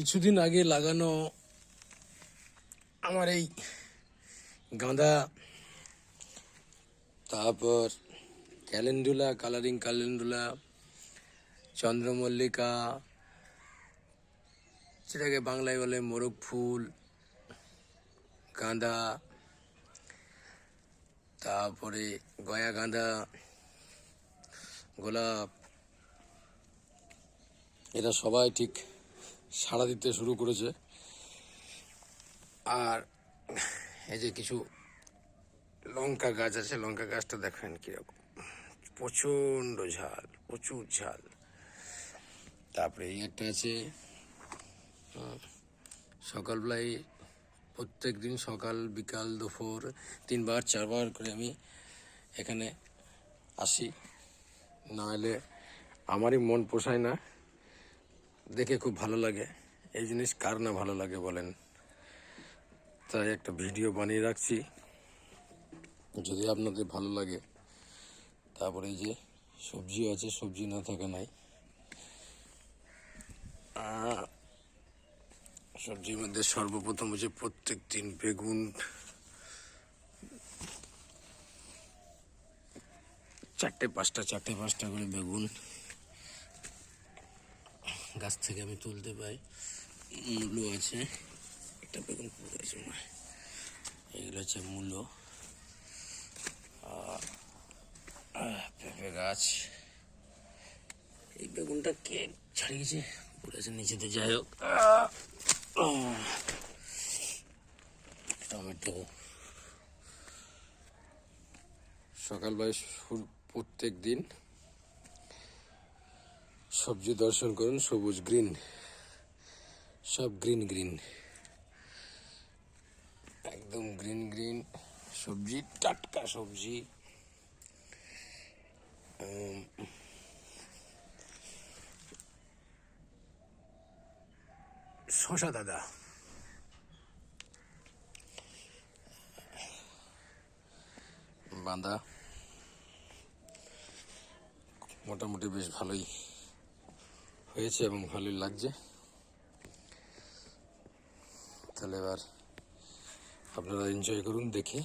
কিছুদিন আগে লাগানো আমার এই গাঁদা, তারপর ক্যালেন্ডুলা, কালারিং ক্যালেন্ডুলা, চন্দ্রমল্লিকা, যেটাকে বাংলায় বলে মোরগ ফুল, গাঁদা, তারপরে গয়া গাঁদা, গোলাপ, এরা সবাই ঠিক সাড়া দিতে শুরু করেছে। আর এই যে কিছু লঙ্কা গাছ আছে, লঙ্কা গাছটা দেখেন কিরকম, প্রচণ্ড ঝাল, প্রচুর ঝাল। তারপরে এই একটা আছে, সকালবেলায় প্রত্যেক দিন সকাল বিকাল দুপুর 3-4 বার করে আমি এখানে আসি, নাহলে আমারই মন পোষায় না, দেখে খুব ভালো লাগে। এই জিনিস কার না ভালো লাগে বলেন? তাই একটা ভিডিও বানিয়ে রাখছি, যদি আপনাদের ভালো লাগে। তারপরে এই যে সবজি আছে, সবজি না থাকে নাই। সবজির মধ্যে সর্বপ্রথম হচ্ছে প্রত্যেক দিন বেগুন, চারটে পাঁচটা করে বেগুন গাছ থেকে আমি তুলতে পাই। মূলো আছে, একটা বেগুন ফুল আছে, এগুলো হচ্ছে মূলো। পেঁপে গাছ, এই বেগুনটা কে ছাড়িয়েছে, পড়েছে নিচেতে, যাই হোক। টমেটো। সকালবেলায় প্রত্যেক দিন সবজি দর্শন করুন, সবুজ গ্রিন, সব গ্রিন গ্রিন, একদম গ্রিন গ্রিন সবজি, টাটকা সবজি। শশা দাদা, বাঁধা, মোটামুটি বেশ ভালোই হয়েছে এবং ভালোই লাগছে। তাহলে এবার আপনারা এনজয় করুন দেখে।